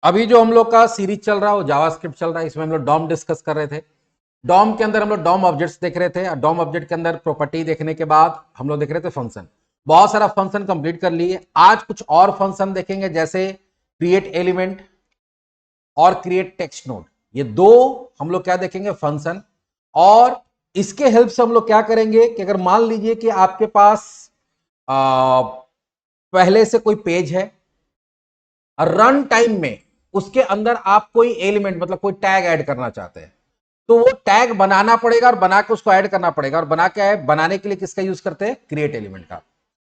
अभी जो हम लोग का सीरीज चल रहा है वो जावास्क्रिप्ट चल रहा है। इसमें हम लोग डॉम डिस्कस कर रहे थे। डॉम के अंदर हम लोग डॉम ऑब्जेक्ट्स देख रहे थे और डॉम ऑब्जेक्ट के अंदर प्रॉपर्टी देखने के बाद हम लोग देख रहे थे फंक्शन। बहुत सारा फंक्शन कंप्लीट कर लिए। आज कुछ और फंक्शन देखेंगे जैसे क्रिएट एलिमेंट और क्रिएट टेक्स्ट नोड। ये दो हम लोग क्या देखेंगे फंक्शन। और इसके हेल्प से हम लोग क्या करेंगे कि अगर मान लीजिए कि आपके पास पहले से कोई पेज है और रन टाइम में उसके अंदर आप कोई एलिमेंट मतलब कोई टैग ऐड करना चाहते हैं तो वो टैग बनाना पड़ेगा और बना के उसको ऐड करना पड़ेगा। और बनाने के लिए किसका यूज करते हैं? क्रिएट एलिमेंट का।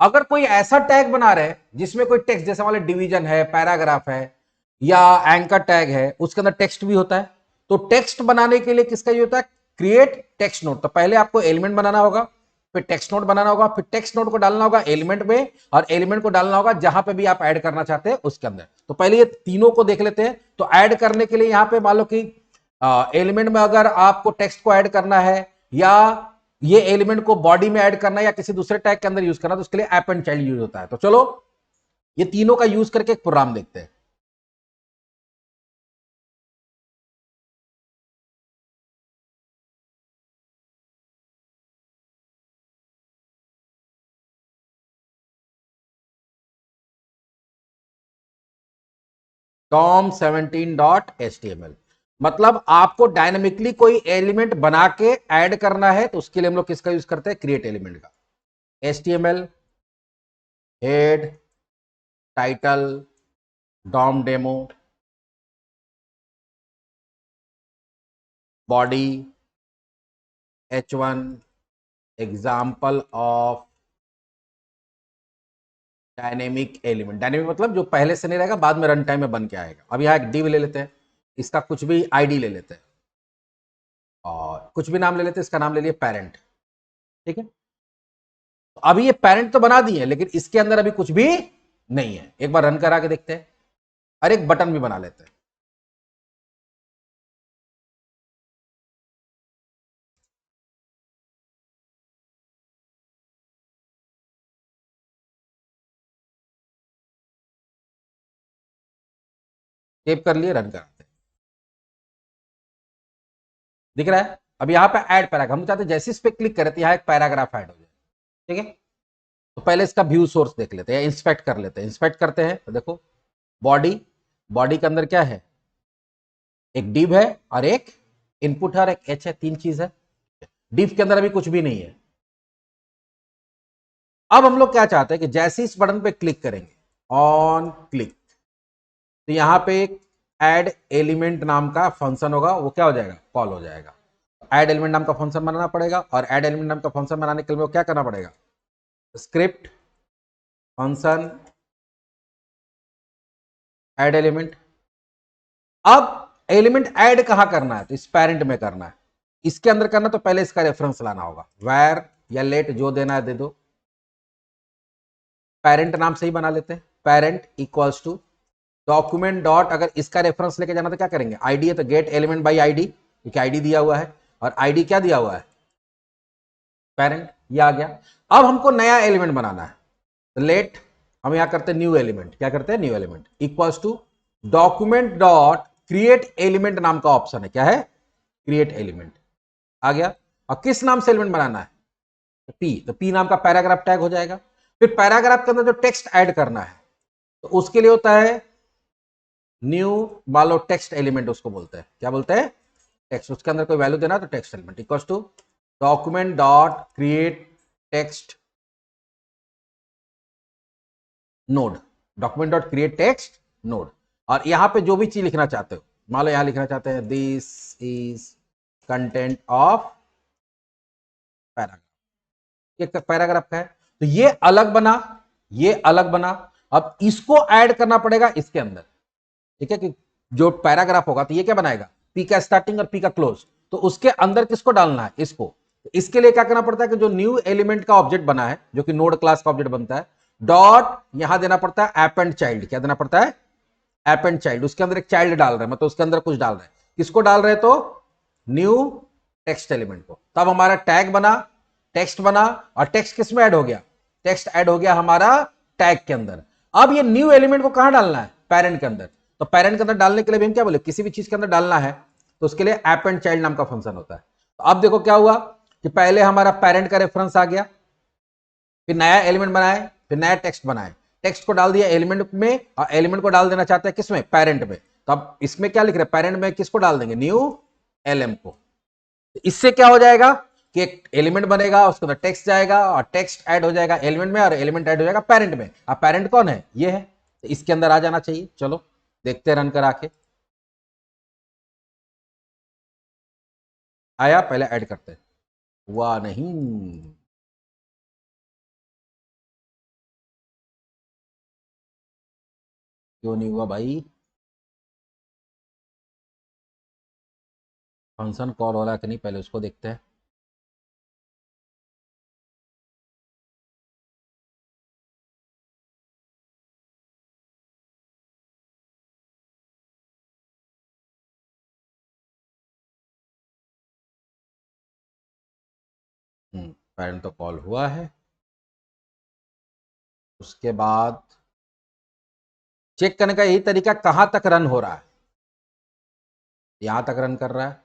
अगर कोई ऐसा टैग बना रहे हैं जिसमें कोई टेक्स्ट जैसे वाले डिवीजन है, पैराग्राफ है या एंकर टैग है, उसके अंदर टेक्स्ट भी होता है, तो टेक्स्ट बनाने के लिए किसका यूज होता है? Create text node. तो पहले आपको एलिमेंट बनाना होगा, फिर टेक्स्ट नोड बनाना होगा, फिर टेक्स्ट नोड को डालना होगा एलिमेंट में और एलिमेंट को डालना होगा जहां पे भी आप ऐड करना चाहते हैं उसके अंदर। तो पहले ये तीनों को देख लेते हैं। तो ऐड करने के लिए यहां पे मान लो कि एलिमेंट में अगर आपको टेक्स्ट को ऐड करना है या ये एलिमेंट को बॉडी में ऐड करना है या किसी दूसरे टैग के अंदर यूज करना, तो उसके लिए ऐप एंड चाइल्ड यूज होता है। तो चलो ये तीनों का यूज करके एक प्रोग्राम देखते हैं। tom17.html मतलब आपको डायनेमिकली कोई एलिमेंट बना के ऐड करना है तो उसके लिए हम लोग किसका यूज करते हैं? क्रिएट एलिमेंट का। HTML head title DOM demo body h1 example of dynamic element. Dynamic मतलब जो पहले से नहीं रहेगा, बाद में रन टाइम में बन के आएगा। अब यहां एक div ले लेते हैं, इसका कुछ भी आईडी ले लेते हैं और कुछ भी नाम ले लेते हैं। इसका नाम ले लिए पेरेंट। ठीक है, तो अभी ये पेरेंट तो बना दिए लेकिन इसके अंदर अभी कुछ भी नहीं है। एक बार रन करा के देखते हैं और एक बटन भी बना लेते हैं। सेव कर लिए, रन कराते हैं। दिख रहा है? अब यहां पे ऐड पैराग्राफ हम चाहते हैं जैसे इस पे क्लिक करें तो यहां एक पैराग्राफ ऐड हो जाए। ठीक है, तो पहले इसका व्यू सोर्स देख लेते हैं या इंस्पेक्ट कर लेते हैं। इंस्पेक्ट करते हैं तो देखो बॉडी, बॉडी के अंदर क्या है? एक डिव है और एक इनपुट है और एक एच है, तीन चीज है। डिव के अंदर अभी कुछ भी नहीं है। अब हम लोग क्या चाहते हैं कि जैसे इस बटन पे क्लिक करेंगे ऑन क्लिक तो यहां पे एक ऐड एलिमेंट नाम का फंक्शन होगा, वो क्या हो जाएगा? कॉल हो जाएगा। ऐड एलिमेंट नाम का फंक्शन बनाना पड़ेगा और ऐड एलिमेंट नाम का फंक्शन बनाने के लिए क्या करना पड़ेगा? Script function add element. अब एलिमेंट ऐड कहां करना है? तो इस पेरेंट में करना है। इसके अंदर करना तो पहले इसका रेफरेंस लाना होगा। वैर या लेट जो देना है दे दो। पेरेंट नाम से ही बना लेते हैं। Parent equals to document dot, अगर इसका रेफरेंस लेके जाना तो क्या करेंगे? आईडी है तो गेट एलिमेंट बाई आईडी, क्योंकि आईडी दिया हुआ है और आईडी क्या दिया हुआ है? पेरेंट। ये आ गया। अब हमको नया एलिमेंट बनाना है तो लेट हम यहां करते हैं न्यू एलिमेंट। क्या करते हैं? New element equals to document dot create element नाम का ऑप्शन है। क्या है? क्रिएट एलिमेंट आ गया। और किस नाम से एलिमेंट बनाना है? पी, तो पी नाम का पैराग्राफ टैग हो जाएगा। फिर पैराग्राफ के अंदर जो टेक्स्ट ऐड करना है तो उसके लिए होता है न्यू, मान लो टेक्स्ट एलिमेंट उसको बोलते हैं। क्या बोलते हैं? टेक्स्ट। उसके अंदर कोई वैल्यू देना तो text element equals to document dot create text node. Document dot create text node. और यहां पे जो भी चीज लिखना चाहते हो, मान लो यहां लिखना चाहते हैं this is content of paragraph. ये पैराग्राफ का है तो ये अलग बना, ये अलग बना। अब इसको ऐड करना पड़ेगा इसके अंदर। ठीक है, कि जो पैराग्राफ होगा तो ये क्या बनाएगा? पी का स्टार्टिंग और पी का क्लोज। तो उसके अंदर किसको डालना है? इसको। इसके लिए क्या करना पड़ता है कि जो न्यू एलिमेंट का ऑब्जेक्ट बना है, जो कि नोड क्लास का ऑब्जेक्ट बनता है, डॉट यहां देना पड़ता है ऐप एंड चाइल्ड। क्या देना पड़ता है? App and child. उसके अंदर एक चाइल्ड डाल रहे हैं, मतलब उसके अंदर कुछ डाल रहे हैं। किसको डाल रहे हैं? तो न्यू टेक्स्ट एलिमेंट को। तब हमारा टैग बना, टेक्स्ट बना। और टेक्स्ट किस में ऐड हो गया? टेक्स्ट ऐड हो गया हमारा टैग के अंदर। अब ये न्यू एलिमेंट को कहां डालना है? पेरेंट के अंदर। तो पेरेंट के अंदर डालने के लिए भी हम क्या बोले, किसी भी चीज के अंदर डालना है तो उसके लिए ऐप एंड चाइल्ड नाम का फंक्शन होता है। तो अब देखो क्या हुआ कि पहले हमारा पेरेंट का रेफरेंस आ गया, फिर नया एलिमेंट बनाए, फिर नया टेक्स्ट बनाए, टेक्स्ट को डाल दिया एलिमेंट में और एलिमेंट को डाल देना चाहते हैं किसमें, पेरेंट में। तो अब इसमें क्या लिख रहे हैं, पेरेंट में किसको डाल देंगे, न्यू एलएम को। इससे क्या हो जाएगा कि एक एलिमेंट बनेगा, उसके अंदर टेक्स्ट जाएगा और टेक्स्ट ऐड हो जाएगा एलिमेंट में और एलिमेंट ऐड हो जाएगा पेरेंट में। अब पेरेंट कौन है, ये है, तो इसके अंदर आ जाना चाहिए। चलो देखते हैं रन करा के, आया, पहले ऐड करते हैं, हुआ नहीं, क्यों नहीं हुआ भाई, फंक्शन कॉल हो रहा है कि नहीं पहले उसको देखते हैं। पेरेंट तो कॉल हुआ है, उसके बाद चेक करने का यही तरीका, कहां तक रन हो रहा है, यहां तक रन कर रहा है,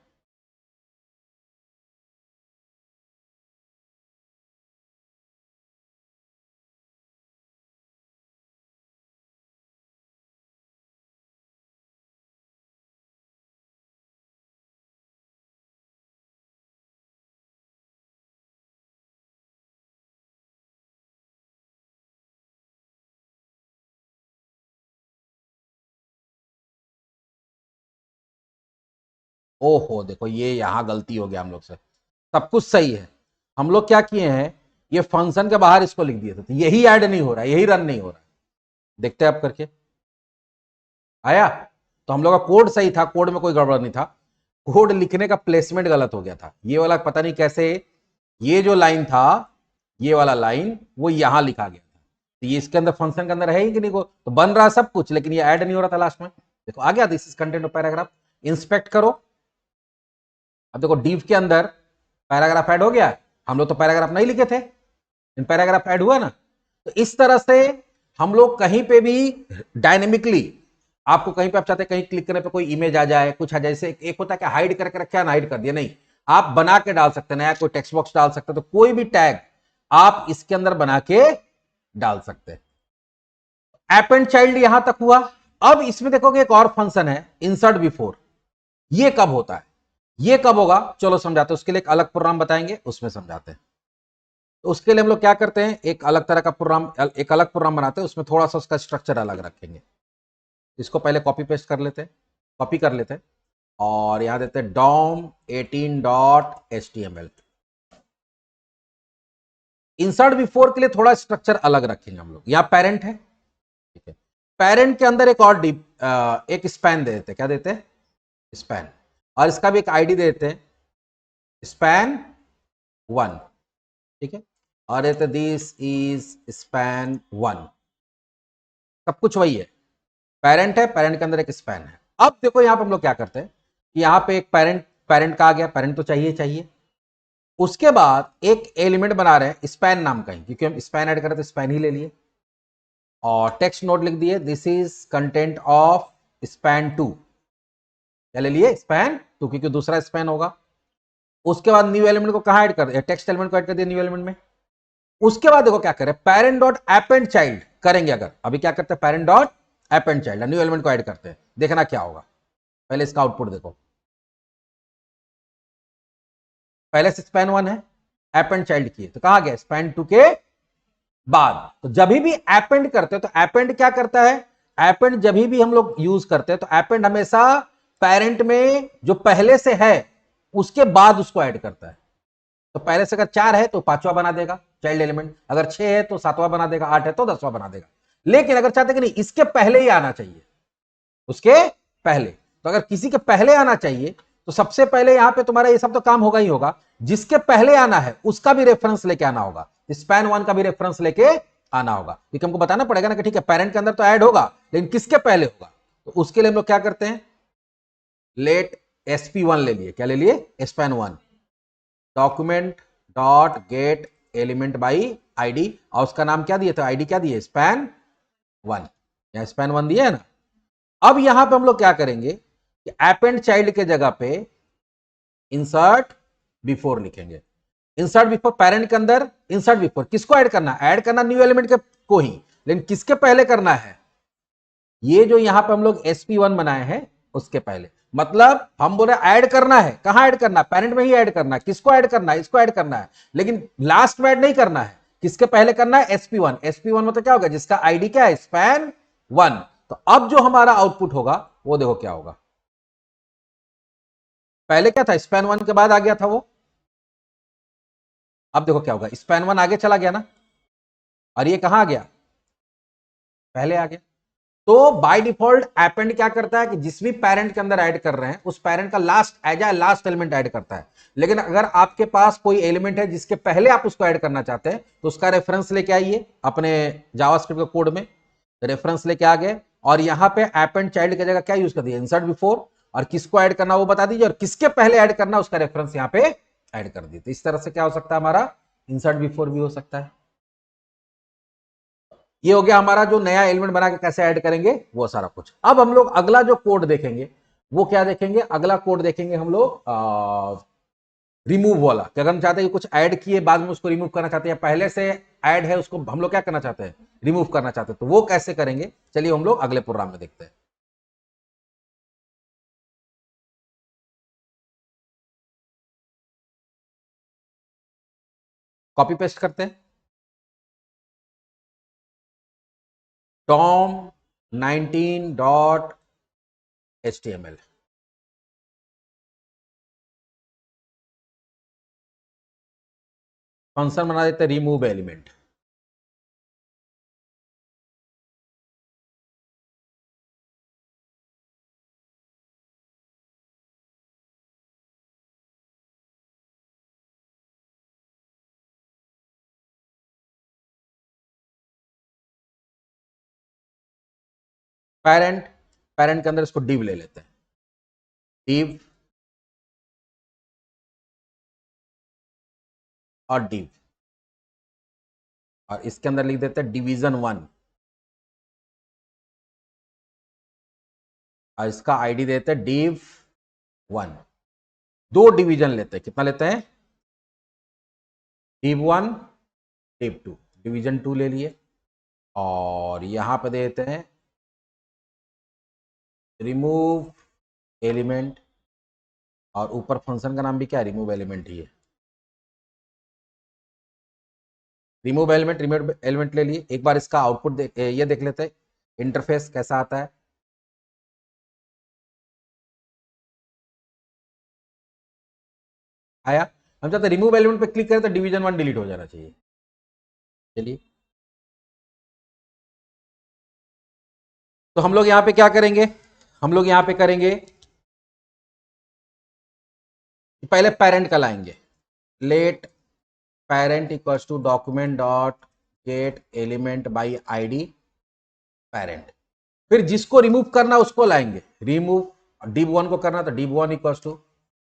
ओहो देखो ये यहां गलती हो गया हम लोग से, सब कुछ सही है, हम लोग क्या किए हैं, ये फंक्शन के बाहर इसको लिख दिए थे, तो यही ऐड नहीं हो रहा है, यही रन नहीं हो रहा है। देखते हैं आप करके, आया, तो हम लोग का कोड सही था, कोड में कोई गड़बड़ नहीं था, कोड लिखने का प्लेसमेंट गलत हो गया था, ये वाला पता नहीं कैसे, ये जो लाइन था, ये वाला लाइन वो यहां लिखा गया था, तो ये इसके अंदर फंक्शन के अंदर है ही कि नहीं, को तो बन रहा है सब कुछ, लेकिन ये ऐड नहीं हो रहा था लास्ट में। देखो आ गया, this is content of paragraph, inspect करो। अब देखो डिव के अंदर पैराग्राफ ऐड हो गया, हम लोग तो पैराग्राफ नहीं लिखे थे, इन पैराग्राफ ऐड हुआ ना। तो इस तरह से हम लोग कहीं पे भी डायनेमिकली, आपको कहीं पे आप चाहते हैं कहीं क्लिक करने पे कोई इमेज आ जाए, कुछ आ जाए, जैसे एक होता है कि हाइड करके रखा ना, हाइड कर दिया, नहीं, आप बना के डाल सकते हैं, नया कोई टेक्स्ट बॉक्स डाल सकते हैं, तो कोई भी टैग आप इसके अंदर बना के डाल सकते हैं। ऐप एंड चाइल्ड यहां तक हुआ। अब इसमें देखोगे एक और फंक्शन है, इंसर्ट बिफोर, ये कब होता है, ये कब होगा, चलो समझाते हैं, उसके लिए एक अलग प्रोग्राम बताएंगे, उसमें समझाते हैं। तो उसके लिए हम लोग क्या करते हैं, एक अलग तरह का प्रोग्राम, एक अलग प्रोग्राम बनाते हैं, उसमें थोड़ा सा उसका स्ट्रक्चर अलग रखेंगे। इसको पहले कॉपी पेस्ट कर लेते हैं, कॉपी कर लेते हैं और यहां देते हैं dom18.html। इंसर्ट बिफोर के लिए थोड़ा स्ट्रक्चर अलग रखेंगे हम लोग, यहां पेरेंट है, ठीक है, पेरेंट के अंदर एक और एक स्पैन दे देते हैं, क्या देते हैं, स्पैन, और इसका भी एक आईडी दे देते हैं, स्पैन 1, ठीक है, और देते दिस इज स्पैन 1, सब कुछ वही है, पेरेंट है, पेरेंट के अंदर एक स्पैन है। अब देखो यहां पे हम लोग क्या करते हैं, यहां पे एक पेरेंट, पेरेंट का आ गया, पेरेंट तो चाहिए चाहिए, उसके बाद एक एलिमेंट बना रहे हैं स्पैन नाम का ही, क्योंकि हम स्पैन ऐड करें तो स्पैन ही ले लिए, और टेक्स्ट नोट लिख दिए, this is content of span 2, क्या ले लिए, स्पैन 2, क्योंकि दूसरा स्पैन होगा। उसके बाद न्यू एलिमेंट को कहां ऐड कर दिया, टेक्स्ट एलिमेंट को ऐड कर दिया न्यू एलिमेंट में। उसके बाद देखो क्या करें, पेरेंट डॉट एपेंड चाइल्ड करेंगे, अगर अभी क्या करते हैं, parent dot append child, new element को ऐड करते हैं, देखना क्या होगा, पहले इसका आउटपुट देखो, पहले से स्पैन 1 है, एपेंड चाइल्ड किए तो कहां गया, स्पैन 2 के बाद। तो जब भी एपेंड करते हैं तो एपेंड क्या करता है, एपेंड जब भी हम लोग यूज करते हैं तो एपेंड हमेशा पेरेंट में जो पहले से है उसके बाद उसको ऐड करता है। तो पहले से अगर 4 है तो 5वां बना देगा चाइल्ड एलिमेंट, अगर 6 है तो 7वां बना देगा, 8 है तो 10वां बना देगा। लेकिन अगर चाहते कि नहीं इसके पहले ही आना चाहिए, उसके पहले, तो अगर किसी के पहले आना चाहिए तो सबसे पहले यहां पे तुम्हारा ये सब तो काम होगा ही होगा, जिसके पहले आना है उसका भी रेफरेंस लेके आना होगा, स्पैन 1 का भी रेफरेंस लेके आना होगा, क्योंकि हमको बताना पड़ेगा ना कि ठीक है पेरेंट के अंदर तो ऐड होगा लेकिन किसके पहले होगा। तो उसके लिए हम लोग क्या करते हैं, लेट sp1 ले लिए, क्या ले लिए, span 1, document dot get element by ID, और उसका नाम क्या दिए थे, आईडी क्या दिए, स्पैन 1, या स्पैन 1 दिया है ना। अब यहां पे हम लोग क्या करेंगे कि अपेंड चाइल्ड के जगह पे इंसर्ट बिफोर लिखेंगे। इंसर्ट बिफोर पेरेंट के अंदर इंसर्ट बिफोर किसको ऐड करना, ऐड करना न्यू एलिमेंट के को ही, लेकिन किसके पहले करना है, ये जो यहां पे हम लोग sp1 बनाए हैं उसके पहले। मतलब हम बोले ऐड करना है, कहां ऐड करना है, पेरेंट में ही ऐड करना है। किसको ऐड करना है, इसको ऐड करना है, लेकिन लास्ट में ऐड नहीं करना है। किसके पहले करना है, sp1। sp1 मतलब क्या होगा, जिसका आईडी क्या है, span1। तो अब जो हमारा आउटपुट होगा वो देखो क्या होगा, पहले क्या था, span1 के बाद आ गया था वो, अब देखो क्या होगा, span1 आगे चला गया ना, और ये कहां आ गया, पहले आ गया। तो बाय डिफॉल्ट अपेंड क्या करता है कि जिस भी पेरेंट के अंदर ऐड कर रहे हैं उस पेरेंट का last as a last element add करता है। लेकिन अगर आपके पास कोई एलिमेंट है जिसके पहले आप उसको ऐड करना चाहते हैं तो उसका रेफरेंस लेके आइए अपने जावास्क्रिप्ट के कोड में, रेफरेंस लेके आ गए और यहां पे अपेंड चाइल्ड की जगह क्या यूज कर दिया, इंसर्ट बिफोर, और किसको ऐड करना वो बता दीजिए और किसके पहले ऐड करना उसका रेफरेंस यहां पे ऐड कर दीजिए। तो इस तरह से क्या हो सकता है, हमारा इंसर्ट बिफोर भी हो सकता है। ये हो गया हमारा जो नया एलिमेंट बना के कैसे ऐड करेंगे वो सारा कुछ। अब हम लोग अगला जो कोड देखेंगे वो क्या देखेंगे, अगला कोड देखेंगे हम लोग रिमूव वाला, कि अगर हम चाहते हैं कि कुछ ऐड किए बाद में उसको रिमूव करना चाहते हैं, पहले से ऐड है उसको हम लोग क्या करना चाहते हैं, रिमूव करना चाहते हैं, तो वो कैसे करेंगे, चलिए हम लोग अगले प्रोग्राम में देखते हैं। कॉपी पेस्ट करते हैं, टॉम 19.html, फंक्शन बना देते हैं रिमूव एलिमेंट। पेरेंट, पेरेंट के अंदर इसको डिव ले लेते हैं, डिव और डिव, और इसके अंदर लिख देते हैं division1, और इसका आईडी देते हैं div1। दो डिवीजन लेते हैं, कितना लेते हैं, div1 div2, division2 ले लिए, और यहां पे देते हैं रिमूव एलिमेंट, और ऊपर फंक्शन का नाम भी क्या है, रिमूव एलिमेंट ही है। रिमूव एलिमेंट, रिमूव एलिमेंट ले लिए। एक बार इसका आउटपुट ये देख लेते हैं इंटरफेस कैसा आता है। आया, हम चाहते रिमूव एलिमेंट पे क्लिक करें तो division1 डिलीट हो जाना चाहिए। चलिए, तो हम लोग यहां पे क्या करेंगे, हम लोग यहां पे करेंगे पहले पेरेंट का लाएंगे, let parent equals to document dot get element by ID parent. फिर जिसको रिमूव करना उसको लाएंगे, रिमूव div1 को करना तो div1 equals to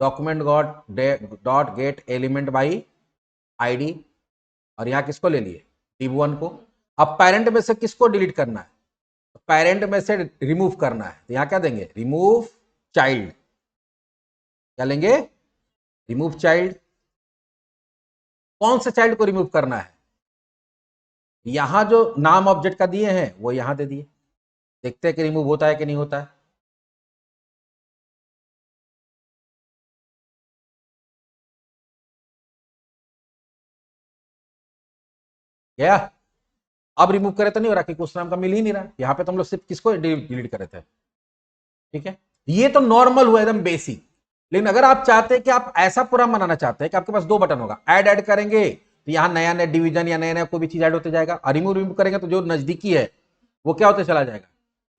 document dot get element by ID, और यहां किसको ले लिए, div1 को। अब पेरेंट में से किसको डिलीट करना है, पेरेंट में से रिमूव करना है, तो यहां क्या देंगे, रिमूव चाइल्ड, क्या लेंगे, रिमूव चाइल्ड। कौन से चाइल्ड को रिमूव करना है, यहां जो नाम ऑब्जेक्ट का दिए हैं वो यहां दे दिए, देखते हैं कि रिमूव होता है कि नहीं होता है। गया, अब रिमूव करे तो नहीं हो रहा क्योंकि उस नाम का मिल ही नहीं रहा, यहां पे तो हम लोग सिर्फ किसको डिलीट करे थे। ठीक है, ये तो नॉर्मल हुआ एकदम बेसिक। लेकिन अगर आप चाहते हैं कि आप ऐसा प्रोग्राम बनाना चाहते हैं कि आपके पास दो बटन होगा, ऐड करेंगे तो यहां नया नया डिवीजन या नया नया कोई भी चीज ऐड होते जाएगा, और रिमूव रिमूव करेंगे तो जो नजदीकी है वो क्या होते चला जाएगा,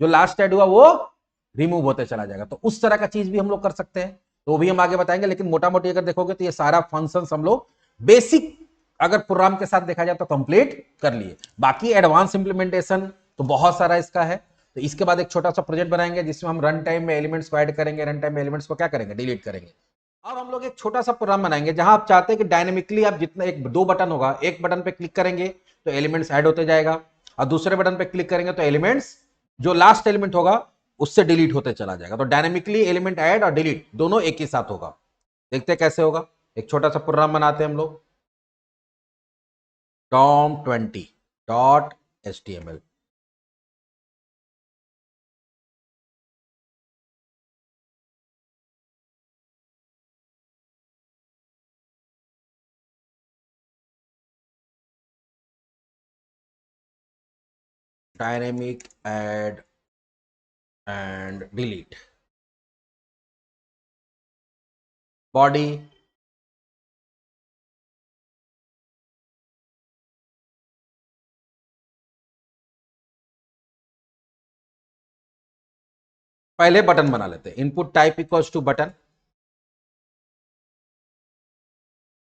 जो लास्ट ऐड हुआ वो रिमूव होते चला जाएगा। तो उस तरह का चीज भी हम लोग कर सकते हैं, तो वो भी हम आगे बताएंगे। लेकिन मोटा मोटी अगर देखोगे तो ये सारा फंक्शन हम लोग बेसिक अगर प्रोग्राम के साथ देखा जाए तो कंप्लीट कर लिए। बाकी एडवांस इंप्लीमेंटेशन तो बहुत सारा इसका है। तो इसके बाद एक छोटा सा प्रोजेक्ट बनाएंगे जिसमें हम रन टाइम में एलिमेंट्स को ऐड करेंगे, रन टाइम में एलिमेंट्स को क्या करेंगे, डिलीट करेंगे। अब हम लोग एक छोटा सा प्रोग्राम बनाएंगे जहां आप चाहते हैं कि डायनेमिकली आप जितना, एक दो बटन होगा, एक बटन पे क्लिक करेंगे तो एलिमेंट्स ऐड होते जाएगा, और दूसरे बटन पे क्लिक करेंगे तो एलिमेंट्स, जो लास्ट एलिमेंट होगा उससे डिलीट होते चला जाएगा। तो डायनेमिकली एलिमेंट ऐड और डिलीट दोनों एक ही साथ होगा। देखते हैं कैसे होगा। एक छोटा सा प्रोग्राम बनाते हैं हम लोग, DOM20.html। Dynamic add and delete, body पहले बटन बना लेते हैं, input type equals to button,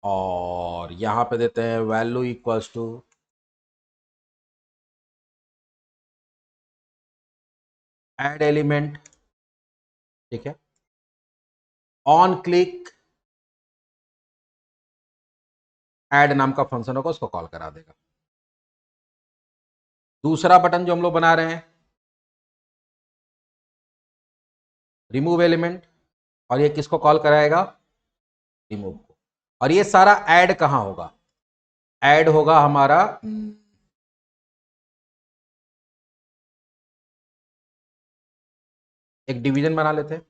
और यहां पे देते हैं value equals to add element. ठीक है, ऑन क्लिक ऐड नाम का फंक्शन होगा, उसको कॉल करा देगा। दूसरा बटन जो हम लोग बना रहे हैं, रिमूव एलिमेंट, और ये किसको कॉल कराएगा, रिमूव को। और ये सारा ऐड कहां होगा, ऐड होगा हमारा एक डिवीजन बना लेते हैं,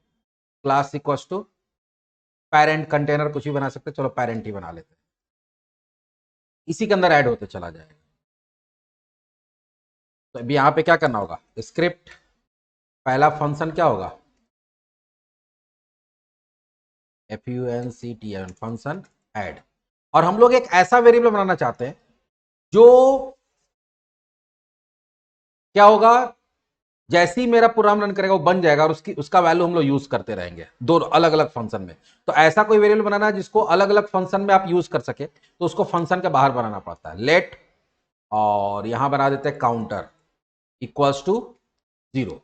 class equals to parent, container कुछ भी बना सकते हैं, चलो पेरेंट ही बना लेते हैं, इसी के अंदर ऐड होते चला जाएगा। तो अभी यहां पे क्या करना होगा, स्क्रिप्ट, पहला फंक्शन क्या होगा, FUNCTN, फंक्शन ऐड। और हम लोग एक ऐसा वेरिएबल बनाना चाहते हैं जो क्या होगा, जैसे ही मेरा प्रोग्राम रन करेगा वो बन जाएगा, और उसका वैल्यू हम लोग यूज करते रहेंगे दो अलग अलग फंक्शन में। तो ऐसा कोई वेरिएबल बनाना है जिसको अलग अलग फंक्शन में आप यूज कर सके, तो उसको फंक्शन के बाहर बनाना पड़ता है। लेट, और यहां बना देते हैं काउंटर इक्वल्स टू 0।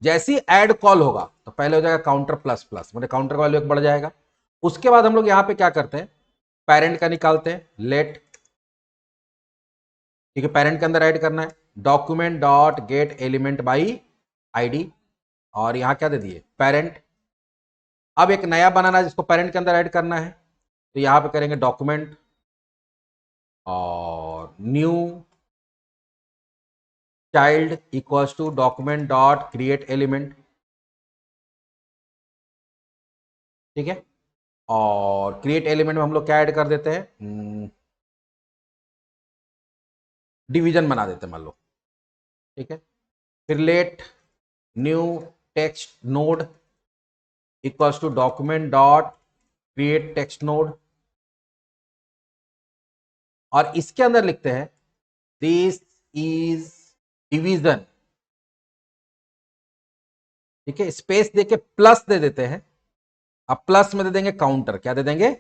जैसे ही ऐड कॉल होगा तो पहले हो जाएगा काउंटर प्लस प्लस, मतलब काउंटर का वैल्यू एक बढ़ जाएगा। उसके बाद हम लोग यहां पे क्या करते हैं, पेरेंट का निकालते हैं, लेट, ठीक है, पेरेंट के अंदर ऐड करना है, document dot get element by ID, और यहां क्या दे दिए, पेरेंट। अब एक नया बनाना है जिसको पेरेंट के अंदर ऐड करना है, तो यहां पे करेंगे डॉक्यूमेंट और new child equals to document dot create element. ठीक है, और क्रिएट एलिमेंट में हम लोग क्या ऐड कर देते हैं, डिवीजन बना देते हैं मान लो। ठीक है, फिर let new text node equals to document dot create text node, और इसके अंदर लिखते हैं दिस इज डिवीजन। ठीक है, स्पेस देके प्लस दे देते हैं, अब प्लस में दे देंगे काउंटर, क्या दे देंगे,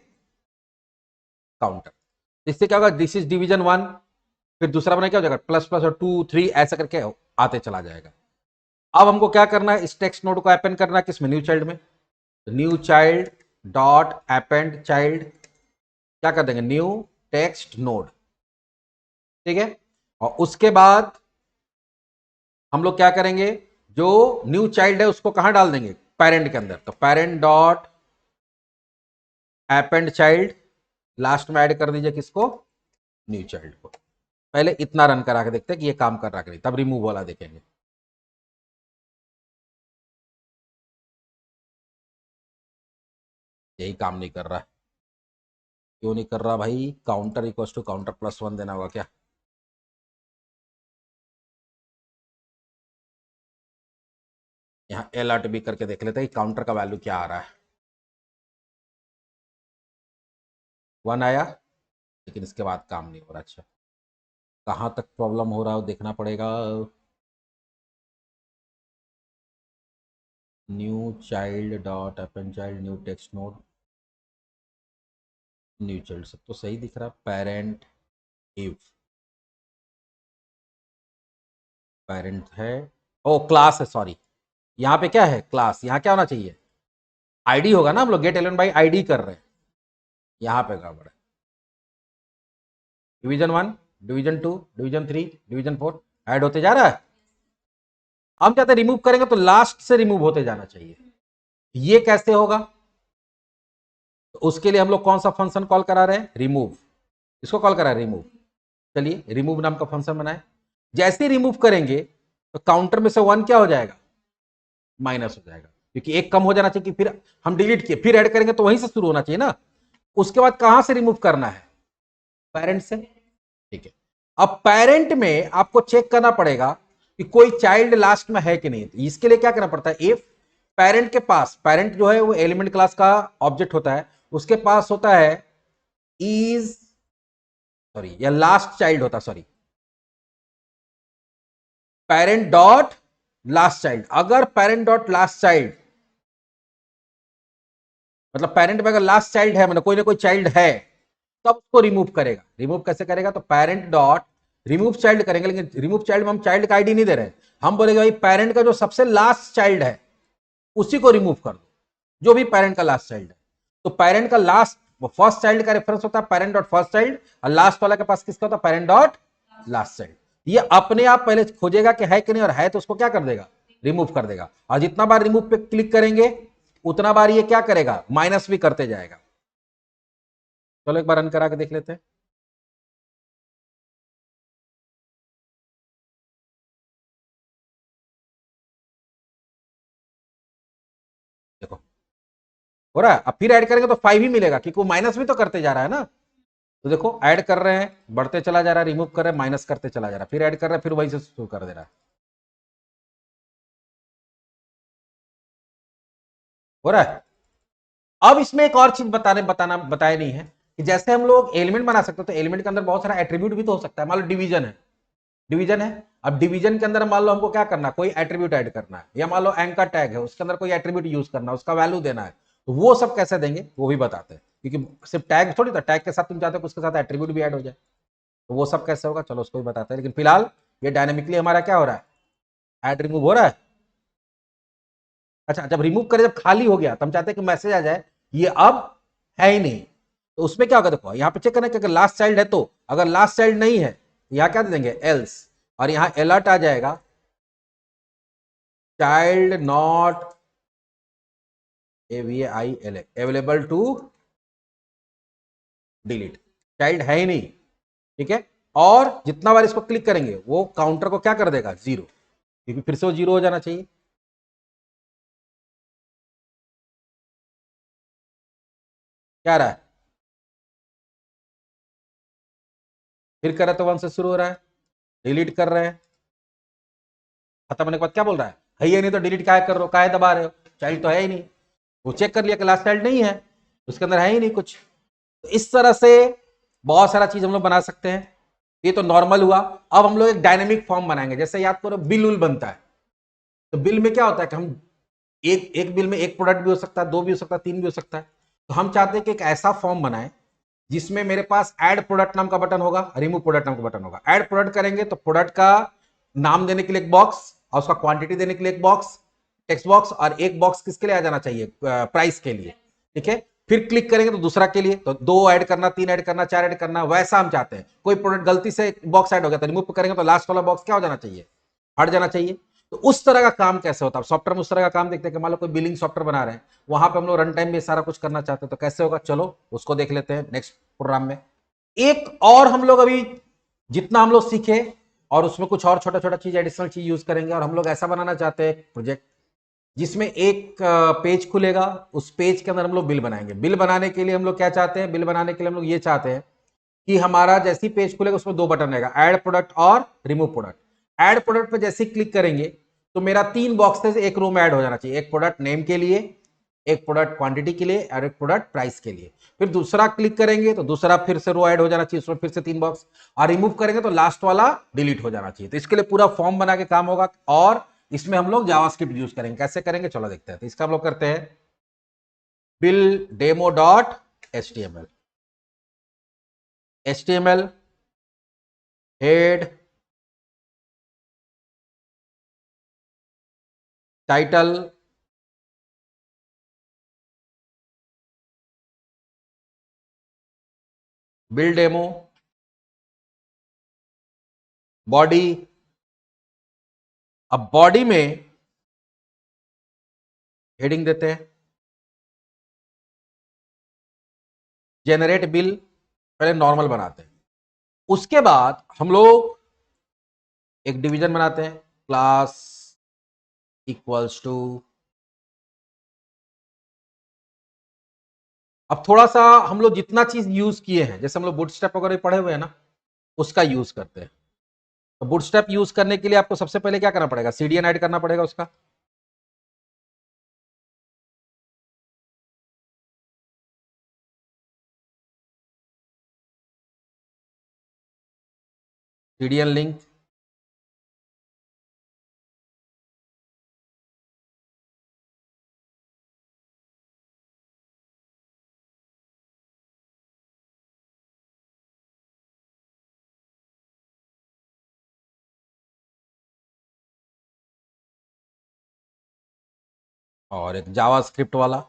काउंटर। इससे क्या होगा, दिस इज डिवीजन 1, फिर दूसरा बना क्या हो जाएगा, प्लस प्लस और 2 3 ऐसा करके आते चला जाएगा। अब हमको क्या करना है, इस टेक्स्ट नोड को अपेंड करना है किसमें, न्यू चाइल्ड में। New child dot append child, क्या कर देंगे, न्यू टेक्स्ट नोड। ठीक है, और उसके बाद हम लोग क्या करेंगे, जो न्यू चाइल्ड है उसको कहां डाल देंगे, पेरेंट के अंदर। तो parent dot append child, last में ऐड कर दीजिए किसको, न्यू चाइल्ड को। पहले इतना रन करा के देखते हैं कि ये काम कर रहा कि नहीं, तब रिमूव वाला देखेंगे। यही काम नहीं कर रहा है, क्यों नहीं कर रहा भाई, counter equal to counter plus 1 देना होगा क्या। यहाँ अलर्ट भी करके देख लेते हैं कि काउंटर का वैल्यू क्या आ रहा है। 1 आया, लेकिन इसके बाद काम नहीं हो रहा। अच्छा, कहाँ तक प्रॉब्लम हो रहा है वो देखना पड़ेगा। New child dot append child new text node, new child सब तो सही दिख रहा है। पेरेंट इफ, पेरेंट है, ओ क्लास है, सॉरी, यहाँ पे क्या है, क्लास। यहाँ क्या होना चाहिए, आईडी होगा ना, हम लोग गेट एलिमेंट बाई आईडी कर रहे हैं, यहाँ पे गड़बड़ है। Division 1, division 2, division 3, division 4 add होते जा रहा है। हम चाहते रिमूव करेंगे तो लास्ट से रिमूव होते जाना चाहिए। ये कैसे होगा? तो उसके लिए हम लोग कौन सा फंक्शन कॉल करा रहे हैं? रिमूव। इसको कॉल करा रहे रिमूव। चलिए रिमूव नाम का फंक्शन बनाए। जैसे रिमूव करेंगे तो काउंटर में से 1 क्या हो जाएगा? माइनस हो जाएगा, क्योंकि एक कम हो जाना चाहिए कि फिर हम डिलीट किए फिर ऐड करेंगे तो वहीं से शुरू होना चाहिए ना। उसके बाद कहां से रिमूव करना है? पेरेंट से। ठीक है, अब पेरेंट में आपको चेक करना पड़ेगा कि कोई चाइल्ड लास्ट में है कि नहीं। तो इसके लिए क्या करना पड़ता है? इफ पेरेंट के पास, पेरेंट जो है वो एलिमेंट क्लास का ऑब्जेक्ट होता है, उसके पास होता है इज, सॉरी या लास्ट चाइल्ड होता, sorry parent dot last child. अगर पेरेंट डॉट लास्ट चाइल्ड मतलब पेरेंट में अगर लास्ट चाइल्ड है, मतलब कोई ना कोई चाइल्ड है, तब उसको रिमूव करेगा। रिमूव कैसे करेगा? तो पेरेंट डॉट रिमूव चाइल्ड करेंगे, लेकिन रिमूव चाइल्ड में हम चाइल्ड का आईडी नहीं दे रहे। हम बोलेंगे भाई पेरेंट का जो सबसे लास्ट चाइल्ड है उसी को रिमूव कर दो, जो भी पेरेंट का लास्ट चाइल्ड है। तो पेरेंट का लास्ट फर्स्ट चाइल्ड का रेफरेंस होता है पेरेंट डॉट फर्स्ट चाइल्ड, और लास्ट वाला के पास किसका होता है? Parent dot last child. ये अपने आप पहले खोजेगा कि है कि नहीं, और है तो उसको क्या कर देगा? रिमूव कर देगा। और जितना बार रिमूव पे क्लिक करेंगे उतना बार ये क्या करेगा? माइनस भी करते जाएगा। चलो एक बार रन करा के देख लेते हैं। देखो हो रहा है। अब फिर ऐड करेंगे तो 5 ही मिलेगा, क्योंकि वो माइनस भी तो करते जा रहा है ना। तो देखो ऐड कर रहे हैं, बढ़ते चला जा रहा है, रिमूव कर रहे हैं, माइनस करते चला जा रहा है, फिर ऐड कर रहे हैं, फिर वही से शुरू कर दे रहा है। हो रहा है। अब इसमें एक और चीज बताया नहीं है कि जैसे हम लोग एलिमेंट बना सकते हो, तो एलिमेंट के अंदर बहुत सारा एट्रीब्यूट भी तो हो सकता है। मान लो डिवीजन है, डिवीजन है। अब डिवीजन के अंदर मान लो हमको क्या करना है? कोई एट्रीब्यूट ऐड करना है, या मान लो एंकर टैग है, उसके अंदर कोई एट्रीब्यूट यूज करना है, उसका वैल्यू देना है। तो वो सब कैसे देंगे वो भी बताते हैं, क्योंकि सिर्फ टैग थोड़ी था, टैग के साथ तुम चाहते हो उसके साथ एट्रीब्यूट भी ऐड हो जाए। तो वो सब कैसे होगा, चलो उसको भी बताते हैं। लेकिन फिलहाल ये डायनेमिकली हमारा क्या हो रहा है? ऐड रिमूव हो रहा है। अच्छा, जब रिमूव करे, जब खाली हो गया, तो हम चाहते हैं कि मैसेज आ जाए ये अब है ही नहीं। तो उसमें क्या होगा? देखो यहाँ पे चेक करना कि अगर लास्ट चाइल्ड है तो, अगर लास्ट चाइल्ड नहीं है तो यहाँ क्या दे देंगे? एल्स। और यहाँ अलर्ट आ जाएगा child not available to delete. Child है ही नहीं। ठीक है, और जितना बार इसको क्लिक करेंगे वो काउंटर को क्या कर देगा? 0, क्योंकि फिर से वो 0 हो जाना चाहिए। क्या रहा है? फिर कर रहे तो 1 से शुरू हो रहा है, डिलीट कर रहे हैं, खत्म होने के बाद क्या बोल रहा है ये नहीं तो डिलीट काय कर रहे हो, काय दबा रहे हो, चाइल्ड तो है ही नहीं। वो चेक कर लिया कि लास्ट चाइल्ड नहीं है, उसके अंदर है ही नहीं कुछ। तो इस तरह से बहुत सारा चीज हम लोग बना सकते हैं। ये तो नॉर्मल हुआ। अब हम लोग एक डायनेमिक फॉर्म बनाएंगे। जैसे याद करो बिल उल बनता है, तो बिल में क्या होता है कि हम एक एक बिल में एक प्रोडक्ट भी हो सकता है, 2 भी हो सकता है, 3 भी हो सकता है। तो हम चाहते हैं कि एक ऐसा फॉर्म बनाए जिसमें मेरे पास ऐड प्रोडक्ट नाम का बटन होगा, रिमूव प्रोडक्ट नाम का बटन होगा। ऐड प्रोडक्ट करेंगे तो प्रोडक्ट का नाम देने के लिए एक बॉक्स, और उसका क्वांटिटी देने के लिए एक बॉक्स, टेक्स्ट बॉक्स, और एक बॉक्स किसके लिए आ जाना चाहिए? प्राइस के लिए। ठीक है, फिर क्लिक करेंगे तो दूसरा के लिए, तो 2 ऐड करना, 3 ऐड करना, 4 ऐड करना, वैसा हम चाहते हैं। कोई प्रोडक्ट गलती से बॉक्स ऐड हो गया तो रिमूव करेंगे तो लास्ट वाला बॉक्स क्या हो जाना चाहिए? हट जाना चाहिए। तो उस तरह का काम कैसे होता है सॉफ्टवेयर में? उस तरह का काम देखते हैं कि मान लो कोई बिलिंग सॉफ्टवेयर बना रहे हैं, वहां पे हम लोग रन टाइम में सारा कुछ करना चाहते हैं, तो कैसे होगा? चलो उसको देख लेते हैं नेक्स्ट प्रोग्राम में। एक और हम लोग अभी जितना हम लोग सीखे, और उसमें कुछ और छोटा छोटा चीज एडिशनल चीज यूज करेंगे। और हम लोग ऐसा बनाना चाहते हैं प्रोजेक्ट जिसमें एक पेज खुलेगा, उस पेज के अंदर हम लोग बिल बनाएंगे। बिल बनाने के लिए हम लोग क्या चाहते हैं? बिल बनाने के लिए हम लोग ये चाहते हैं कि हमारा जैसी पेज खुलेगा उसमें 2 बटन रहेगा, ऐड प्रोडक्ट और रिमूव प्रोडक्ट। ऐड प्रोडक्ट पे जैसे ही क्लिक करेंगे तो मेरा 3 बॉक्सेस एक रो में ऐड हो जाना चाहिए। एक प्रोडक्ट नेम के लिए, एक प्रोडक्ट क्वांटिटी के लिए, और एक प्रोडक्ट प्राइस के लिए। फिर दूसरा क्लिक करेंगे तो दूसरा फिर से रो ऐड हो जाना चाहिए, उसमें फिर से 3 बॉक्स। और रिमूव करेंगे तो लास्ट वाला डिलीट हो जाना चाहिए। तो इसके लिए पूरा फॉर्म बना के काम होगा, और इसमें हम लोग जावास्क्रिप्ट यूज करेंगे। कैसे करेंगे चलो देखते हैं। तो इसका हम लोग करते हैं bill demo dot HTML, HTML head title bill demo, body, अब बॉडी में हेडिंग देते हैं जेनरेट बिल, पहले नॉर्मल बनाते हैं। उसके बाद हम लोग एक डिवीजन बनाते हैं, क्लास इक्वल्स टू, अब थोड़ा सा हम लोग जितना चीज यूज किए हैं, जैसे हम लोग बूटस्ट्रैप वगैरह पढ़े हुए हैं ना, उसका यूज करते हैं। तो बूटस्ट्रैप यूज करने के लिए आपको सबसे पहले क्या करना पड़ेगा, सीडीएन ऐड करना पड़ेगा उसका। सीडीएन लिंक, और एक जावास्क्रिप्ट वाला।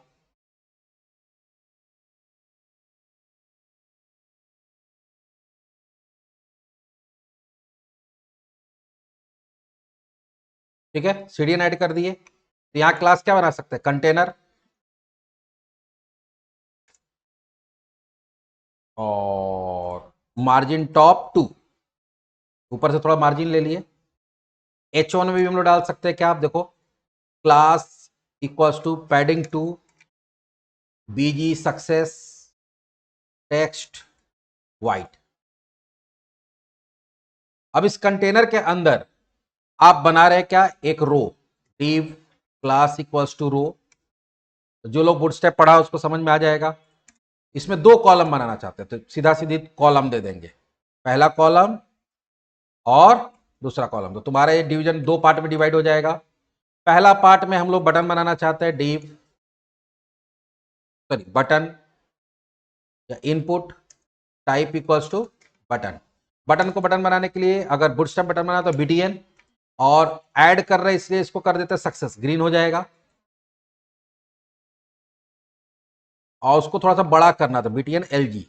ठीक है, सीडीएन ऐड कर दिए। तो यहां क्लास क्या बना सकते हैं, कंटेनर, और मार्जिन टॉप 2, ऊपर से थोड़ा मार्जिन ले लिए। H1 में भी हम लोग डाल सकते हैं क्या, आप देखो, class equals to padding 2 BG success text white. अब इस कंटेनर के अंदर आप बना रहे क्या, एक रो, div क्लास इक्वल्स टू रो। जो लोग बूटस्ट्रैप पढ़ा उसको समझ में आ जाएगा। इसमें 2 कॉलम बनाना चाहते हैं तो सीधा सीधी कॉलम दे देंगे, पहला कॉलम और दूसरा कॉलम। तो तुम्हारा ये डिवीजन 2 पार्ट में डिवाइड हो जाएगा। पहला पार्ट में हम लोग बटन बनाना चाहते हैं, बटन या input type equals to button. Button को बटन बनाने के लिए अगर बूटस्ट्रैप बटन बना तो बीटीएन, और ऐड कर रहे इसलिए इसको कर देते हैं सक्सेस, ग्रीन हो जाएगा। और उसको थोड़ा सा बड़ा करना था, बीटीएन एलजी,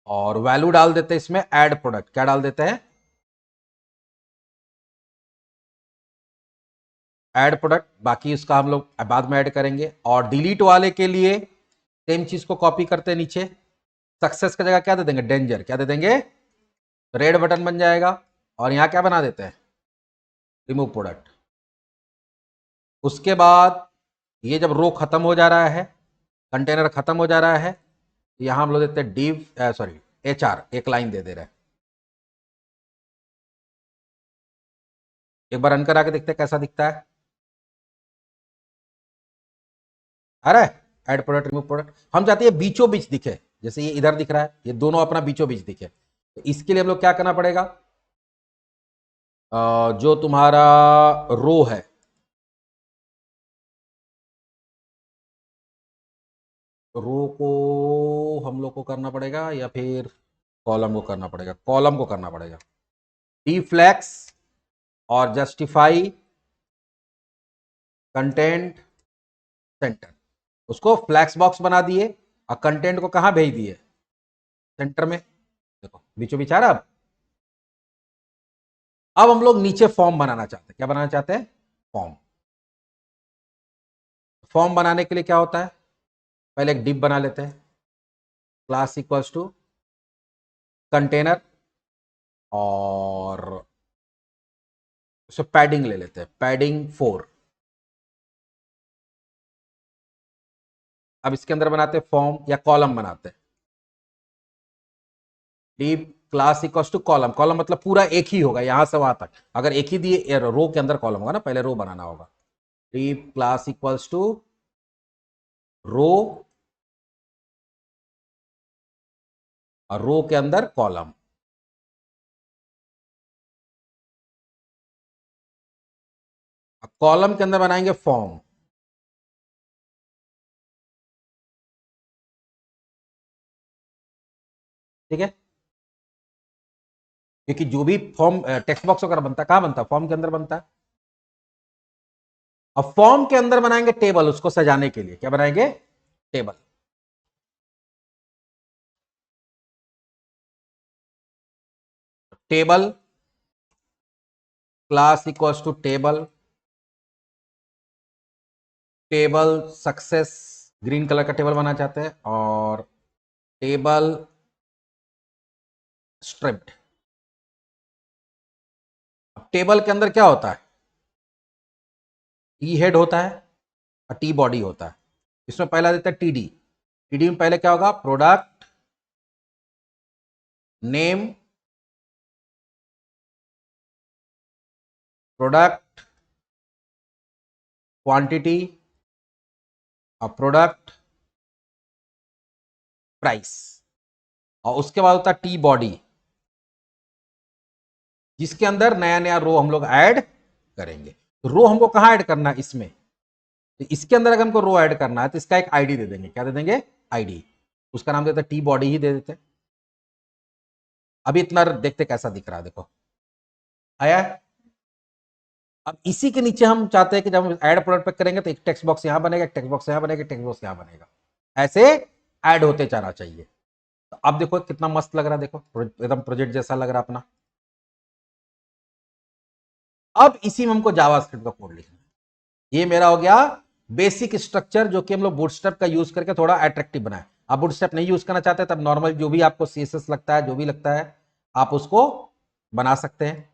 और वैल्यू डाल देते हैं इसमें ऐड प्रोडक्ट। क्या डाल देते हैं, ऐड प्रोडक्ट। बाकी उसका हम लोग बाद में ऐड करेंगे। और डिलीट वाले के लिए सेम चीज को कॉपी करते हैं नीचे, सक्सेस की जगह क्या दे देंगे, डेंजर। क्या दे देंगे, रेड बटन बन जाएगा। और यहां क्या बना देते हैं, रिमूव प्रोडक्ट। उसके बाद ये जब रो खत्म हो जा रहा है, कंटेनर खत्म हो जा रहा है, यहां हम लोग देते हैं डिव, सॉरी एचआर, एक लाइन दे रहे हैं। एक बार रन करा के देखते हैं कैसा दिखता है। आ रहा है, ऐड प्रोडक्ट रिमूव प्रोडक्ट। हम चाहते हैं बीचों बीच दिखे, जैसे ये इधर दिख रहा है, ये दोनों अपना बीचों बीच दिखे। तो इसके लिए हम लोग क्या करना पड़ेगा, जो तुम्हारा रो है, रो को हम लोग को करना पड़ेगा या फिर कॉलम को करना पड़ेगा, कॉलम को करना पड़ेगा। डिफ्लेक्स और जस्टिफाई कंटेंट सेंटर, उसको फ्लैक्स बॉक्स बना दिए और कंटेंट को कहां भेज दिए, सेंटर में। देखो बीचों बीच आ रहा। अब हम लोग नीचे फॉर्म बनाना चाहते हैं। क्या बनाना चाहते हैं, फॉर्म। फॉर्म बनाने के लिए क्या होता है, पहले एक डिव बना लेते हैं, क्लास इक्वल्स टू कंटेनर, और उसे पैडिंग ले लेते हैं, पैडिंग 4। अब इसके अंदर बनाते हैं फॉर्म या कॉलम बनाते हैं, div class equals to column. Column मतलब पूरा एक ही होगा यहां से वहां तक। अगर एक ही दिए रो के अंदर कॉलम होगा ना, पहले रो बनाना होगा। डिव क्लास इक्वल्स टू रो, और रो के अंदर कॉलम। कॉलम के अंदर बनाएंगे फॉर्म। ठीक है, क्योंकि जो भी फॉर्म टेक्स्ट बॉक्स वगैरह बनता है कहां बनता है, फॉर्म के अंदर बनता है। अब फॉर्म के अंदर बनाएंगे टेबल, उसको सजाने के लिए क्या बनाएंगे, table. Table class equals to table, table success, green colour का टेबल बनाना चाहते हैं, और टेबल स्ट्रिप्ड। टेबल के अंदर क्या होता है, टी हेड होता है और टी बॉडी होता है। इसमें पहला देता है टीडी। टीडी में पहले क्या होगा, प्रोडक्ट नेम, प्रोडक्ट क्वांटिटी और प्रोडक्ट प्राइस। और उसके बाद होता है टी बॉडी, जिसके अंदर नया नया रो हम लोग ऐड करेंगे। तो रो हमको कहां ऐड करना है, इसमें। तो इसके अंदर अगर हमको रो ऐड करना है तो इसका एक आईडी दे देंगे। क्या दे देंगे, आईडी। उसका नाम देते हैं टी बॉडी ही दे देते हैं। अभी इतना देखते कैसा दिख रहा है, देखो आया। अब इसी के नीचे हम चाहते हैं कि जब हम ऐड प्रोडक्ट पे करेंगे तो एक टेक्स्ट बॉक्स यहां बनेगा, एक टेक्स्ट बॉक्स यहां बनेगा, एक टेक्स्ट बॉक्स यहां बनेगा, ऐसे ऐड होते जाना चाहिए। तो अब देखो कितना मस्त लग रहा है, देखो एकदम प्रोजेक्ट जैसा लग रहा है अपना। अब इसी में हमको जावास्क्रिप्ट का कोड लिखना है। ये मेरा हो गया बेसिक स्ट्रक्चर, जो कि हम लोग बूटस्ट्रैप का यूज करके थोड़ा अट्रैक्टिव बनाए। आप बूटस्ट्रैप नहीं यूज करना चाहते तब नॉर्मल जो भी आपको सीएसएस लगता है, जो भी लगता है, आप उसको बना सकते हैं।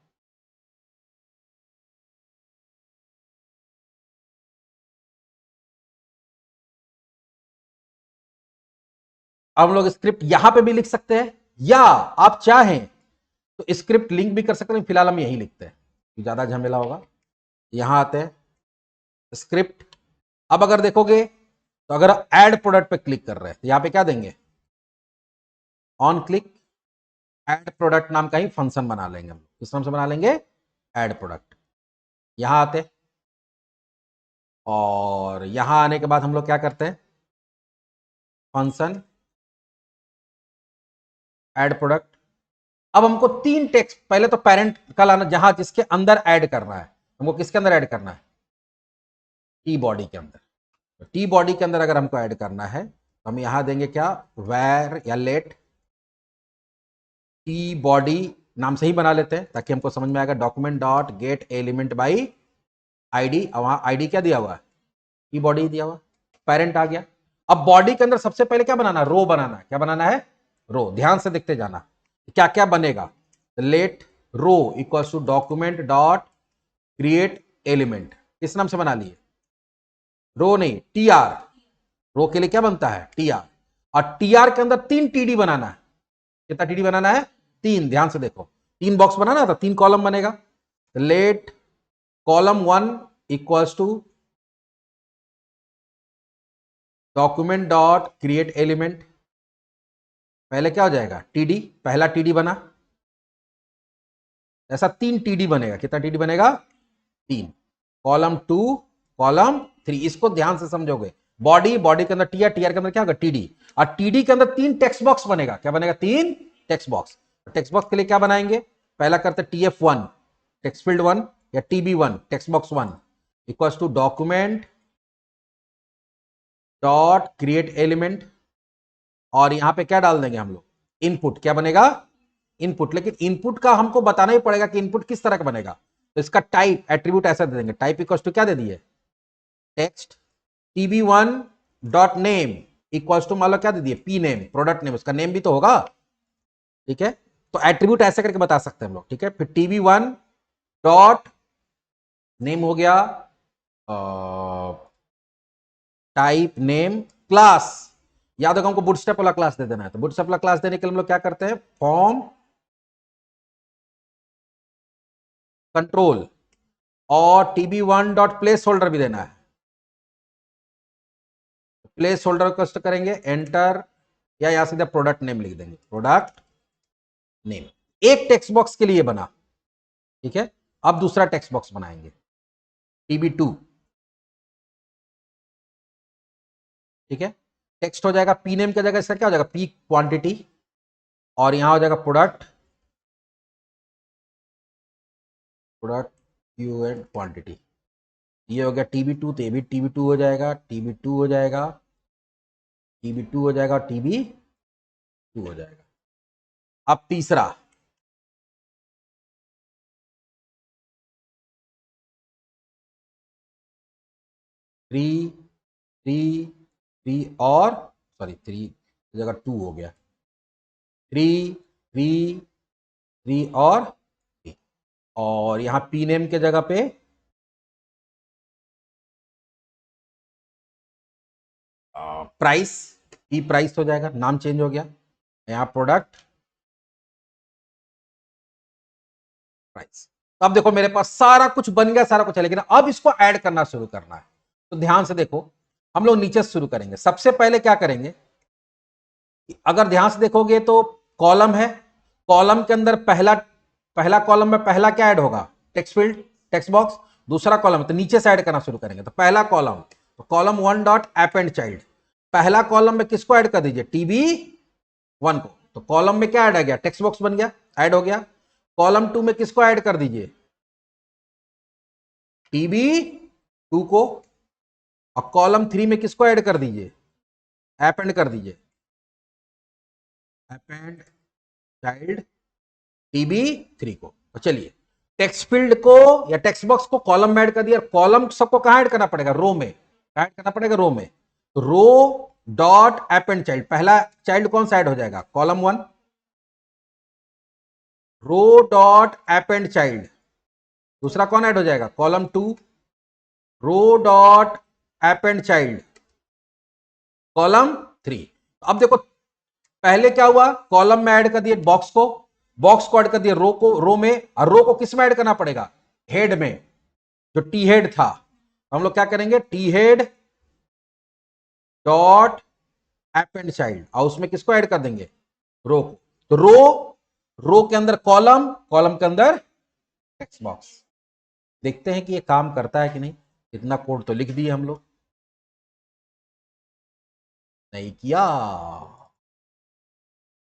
अब हम लोग स्क्रिप्ट यहां पे भी लिख सकते हैं, या आप चाहें तो स्क्रिप्ट लिंक भी कर सकते हैं। फिलहाल हम यही लिखते हैं, ज्यादा झमेला होगा। यहां आते हैं स्क्रिप्ट। अब अगर देखोगे तो अगर ऐड प्रोडक्ट पे क्लिक कर रहे हैं तो यहां पे क्या देंगे, ऑन क्लिक ऐड प्रोडक्ट नाम का ही फंक्शन बना लेंगे हम। किस नाम से बना लेंगे, ऐड प्रोडक्ट। यहां आते और यहां आने के बाद हम लोग क्या करते हैं, फंक्शन ऐड प्रोडक्ट। अब हमको तीन टेक्स्ट, पहले तो पेरेंट का लाना, जहां जिसके अंदर ऐड करना है हमको। किसके अंदर ऐड करना है, टी बॉडी के अंदर। टी बॉडी के अंदर अगर हमको ऐड करना है तो हम यहां देंगे क्या, वेर या लेट टी बॉडी नाम से ही बना लेते हैं ताकि हमको समझ में आएगा। Document dot get element by ID, वहां आईडी क्या दिया हुआ है, टी बॉडी दिया हुआ, पेरेंट आ गया। अब बॉडी के अंदर सबसे पहले क्या बनाना है, रो बनाना है। क्या बनाना है, रो। ध्यान से देखते जाना क्या क्या बनेगा। Let row equal to document dot create element. इस नाम से बना लिए, रो नहीं, टी आर। रो के लिए क्या बनता है, टी आर। और टी आर के अंदर तीन टीडी बनाना है। कितना टीडी बनाना है, तीन। ध्यान से देखो, तीन बॉक्स बनाना था, तीन कॉलम बनेगा। Let column one equals to document dot create element. पहले क्या हो जाएगा, टीडी, पहला टीडी बना। ऐसा तीन टीडी बनेगा। कितना टीडी बनेगा, तीन। Column to, column three. इसको ध्यान से समझोगे। बॉडी, बॉडी के अंदर टीआर, टीआर के अंदर क्या होगा, टीडी। और टीडी के अंदर तीन टेक्स्ट बॉक्स बनेगा। क्या बनेगा, तीन टेक्स्ट बॉक्स। टेक्स्ट बॉक्स के लिए क्या बनाएंगे, पहला करते TF one text field one, या TB one text box one equals to document dot create element. और यहां पे क्या डाल देंगे हम लोग, इनपुट। क्या बनेगा, इनपुट। लेकिन इनपुट का हमको बताना ही पड़ेगा कि इनपुट किस तरह का बनेगा। तो इसका टाइप एट्रीब्यूट ऐसा दे देंगे, टाइप इक्वल्स टू क्या दे दिए, text TB one dot name equals to, मान लो क्या दे दिए, पी नेम, प्रोडक्ट नेम। उसका नेम भी तो होगा, ठीक है। तो एट्रीब्यूट ऐसे करके बता सकते हैं हम लोग, ठीक है। फिर टीबी वन डॉट नेम हो गया, टाइप नेम, क्लास। याद होगा हमको बूटस्ट्रैप वाला क्लास दे देना है। तो बूटस्ट्रैप वाला क्लास देने के लिए हम लोग क्या करते हैं, फॉर्म कंट्रोल, और TB one dot place holder भी देना है। प्लेस होल्डर कस्ट करेंगे, एंटर, या यहां सीधा प्रोडक्ट नेम लिख देंगे, प्रोडक्ट नेम। एक टेक्स्ट बॉक्स के लिए बना, ठीक है। अब दूसरा टेक्स्ट बॉक्स बनाएंगे, टीबी टू, ठीक है। टेक्स्ट हो जाएगा, पी नेम की जगह इसका क्या हो जाएगा, पी क्वांटिटी, और यहां हो जाएगा product, product Q and quantity. ये हो गया टीबी टू, तो ये भी टीबी टू हो जाएगा, टीबी टू हो जाएगा, टीबी टू हो जाएगा, टीबी टू हो जाएगा। अब तीसरा, 3 3 3 और सॉरी 3 की जगह 2 हो गया, 3 3 3 और 3, और यहां पी नेम के जगह पे प्राइस, ई प्राइस हो जाएगा, नाम चेंज हो गया, यहां प्रोडक्ट प्राइस। तो अब देखो मेरे पास सारा कुछ बन गया, सारा कुछ है, लेकिन अब इसको ऐड करना शुरू करना है। तो ध्यान से देखो, हम लोग नीचे से शुरू करेंगे। सबसे पहले क्या करेंगे, अगर ध्यान से देखोगे तो कॉलम है, कॉलम के अंदर पहला पहला कॉलम में पहला क्या ऐड होगा, टेक्स्ट फील्ड, टेक्स्ट बॉक्स। दूसरा कॉलम तो नीचे से ऐड करना शुरू करेंगे। तो पहला कॉलम, तो column 1 dot append child, पहला कॉलम में किसको ऐड कर दीजिए, टीबी 1 को। तो कॉलम में क्या ऐड आ गया, टेक्स्ट बॉक्स बन गया, ऐड हो गया। कॉलम 2 में किसको ऐड कर दीजिए, टीबी 2 को। और कॉलम 3 में किसको ऐड कर दीजिए, ऐप एंड कर दीजिए, ऐप एंड चाइल्ड टीबी 3 को। तो चलिए टेक्स्ट फील्ड को या टेक्स्ट बॉक्स को कॉलम में ऐड कर दिया। कॉलम सबको कहां ऐड करना पड़ेगा, रो में ऐड करना पड़ेगा, रो में। तो row dot append child, पहला चाइल्ड कौन सा ऐड हो जाएगा, column 1। Row dot append child, दूसरा कौन ऐड हो जाएगा, column 2। Row dot append child, column 3। अब देखो पहले क्या हुआ, कॉलम में ऐड कर दिए बॉक्स को, बॉक्स को ऐड कर दिया रो को, रो में। और रो को किस में ऐड करना पड़ेगा, हेड में, जो टी हेड था। हम लोग क्या करेंगे, T head dot append child, और उसमें किसको ऐड कर देंगे, रो को। तो रो के अंदर कॉलम, कॉलम के अंदर टेक्स्ट बॉक्स। देखते हैं कि ये काम करता है कि नहीं। इतना कोड तो लिख दिए हम लोग, नहीं किया,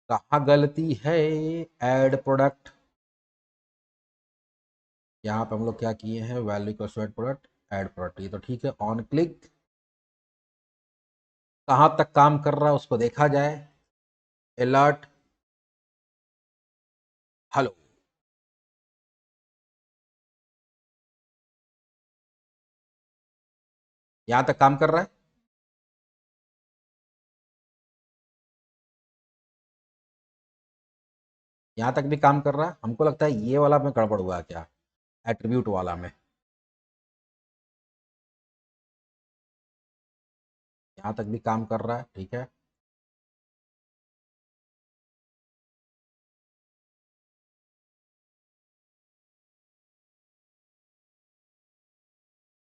कहां गलती है। ऐड प्रोडक्ट, यहां पे हम लोग क्या किए हैं, value equals to add product, add product, ये तो ठीक है। ऑन क्लिक, कहां तक काम कर रहा है उसको देखा जाए। अलर्ट, हेलो, यहां तक काम कर रहा है, यहां तक भी काम कर रहा है। हमको लगता है ये वाला में गड़बड़ हुआ है क्या, एट्रीब्यूट वाला में। यहां तक भी काम कर रहा है, ठीक है।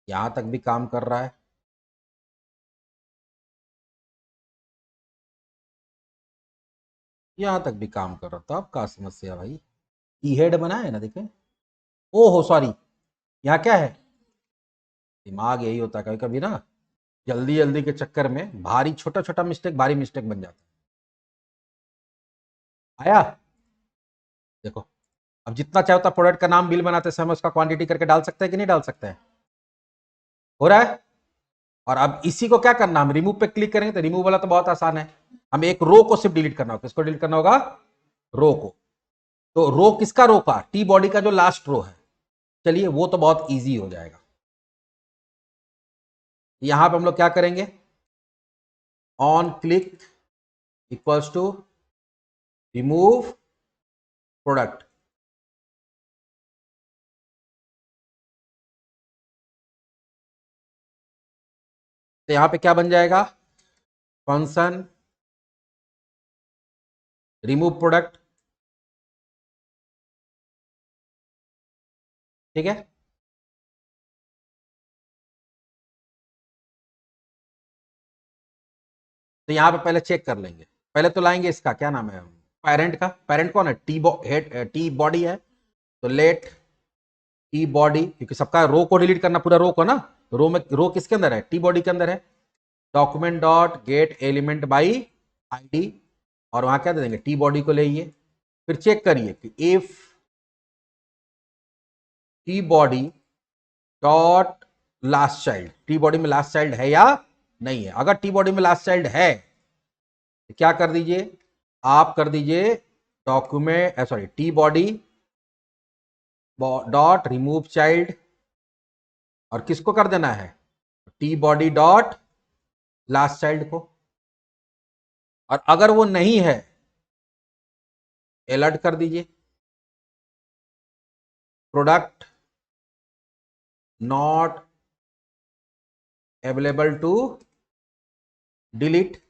यहां तक भी काम कर रहा है, यहां तक भी काम कर रहा था। अब का समस्या भाई, की हेड बना है ना, देखें। ओहो सॉरी, यहाँ क्या है, दिमाग यही होता है कभी कभी ना, जल्दी जल्दी के चक्कर में भारी, छोटा छोटा मिस्टेक भारी मिस्टेक बन जाता है। आया, देखो, अब जितना चाहे उतना प्रोडक्ट का नाम बिल बनाते समय उसका क्वांटिटी करके डाल सकते हैं कि नहीं डाल सकते हैं, हो रहा है। और अब इसी को क्या करना, हम रिमूव पे क्लिक करेंगे। तो रिमूव वाला तो बहुत आसान है, हमें एक रो को सिर्फ डिलीट करना होगा। किसको डिलीट करना होगा, रो को। तो रो किसका, रो का, टी बॉडी का जो लास्ट रो है। चलिए वो तो बहुत इजी हो जाएगा। यहां पे हम लोग क्या करेंगे, on click equals to remove product. तो यहां पे क्या बन जाएगा, फंक्शन रिमूव प्रोडक्ट, ठीक है। तो यहां पे पहले चेक कर लेंगे, पहले तो लाएंगे इसका क्या नाम है, पेरेंट का। पेरेंट कौन है, हेड टी बॉडी है। तो लेट टी बॉडी, क्योंकि सबका रो को डिलीट करना, पूरा रो को ना, रो में, रो किसके अंदर है, टी बॉडी के अंदर है। Document dot get element by ID, और वहां क्या दे देंगे, टी बॉडी को लेइए। फिर चेक करिए कि if T body dot last child, T body में लास्ट चाइल्ड है या नहीं है। अगर टी बॉडी में लास्ट चाइल्ड है तो क्या कर दीजिए, आप कर दीजिए document sorry T body dot remove child, और किसको कर देना है, T body dot last child को, और अगर वो नहीं है अलर्ट कर दीजिए product not available to delete.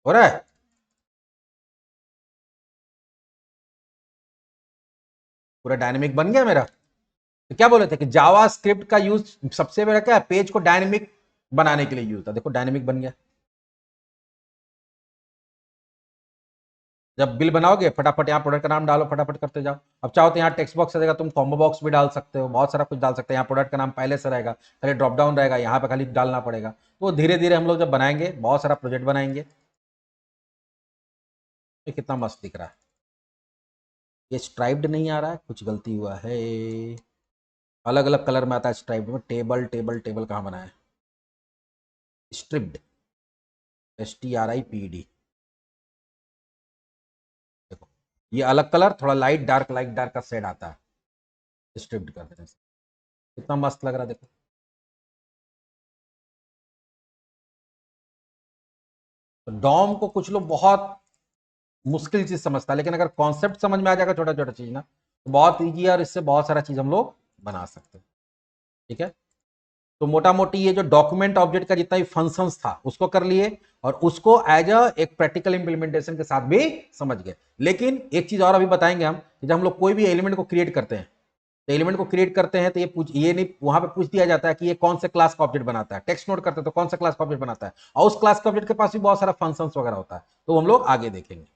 हो रहा है? पूरा डायनेमिक बन गया मेरा। तो क्या बोले थे कि जावा स्क्रिप्ट का यूज सबसे बड़ा क्या है, पेज को डायनेमिक बनाने के लिए यूज था। देखो डायनेमिक बन गया। जब बिल बनाओगे फटाफट यहाँ प्रोडक्ट का नाम डालो, फटाफट करते जाओ। अब चाहो तो यहाँ टेक्स्ट बॉक्स रहेगा, तुम कॉम्बो बॉक्स भी डाल सकते हो, बहुत सारा कुछ डाल सकते हो। यहाँ प्रोडक्ट का नाम पहले से रहेगा, खाली ड्रॉप डाउन रहेगा, यहाँ पे खाली डालना पड़ेगा। तो धीरे धीरे हम लोग जब बनाएंगे, बहुत सारा प्रोजेक्ट बनाएंगे। ये कितना मस्त दिख रहा है। ये स्ट्राइप्ड नहीं आ रहा है, कुछ गलती हुआ है। अलग अलग कलर में आता है स्ट्राइप्ड में। टेबल टेबल टेबल कहाँ बना है? Striped, STRIPD। देखो ये अलग कलर, थोड़ा लाइट डार्क का शेड आता है स्ट्रिप्ड कर देने से। कितना मस्त लग रहा है देखो। तो डॉम को कुछ लोग बहुत मुश्किल चीज समझता है, लेकिन अगर कॉन्सेप्ट समझ में आ जाएगा छोटा छोटा चीज ना, तो बहुत ईजी है, और इससे बहुत सारा चीज हम लोग बना सकते हैं। ठीक है, तो मोटा मोटी ये जो डॉक्यूमेंट ऑब्जेक्ट का जितना भी फंक्शंस था उसको कर लिए, और उसको एज अ एक प्रैक्टिकल इंप्लीमेंटेशन के साथ भी समझ गए। लेकिन एक चीज और अभी बताएंगे हम, कि जब हम लोग कोई भी एलिमेंट को क्रिएट करते हैं, तो एलिमेंट को क्रिएट करते हैं तो ये नहीं वहां पे पूछ दिया जाता है कि ये कौन से क्लास का ऑब्जेक्ट बनाता है। टेक्स्ट नोट करते हैं तो कौन सा क्लास का ऑब्जेक्ट बनाता है, और उस क्लास का ऑब्जेक्ट के पास भी बहुत सारा फंक्शंस वगैरह होता है, तो हम लोग आगे देखेंगे।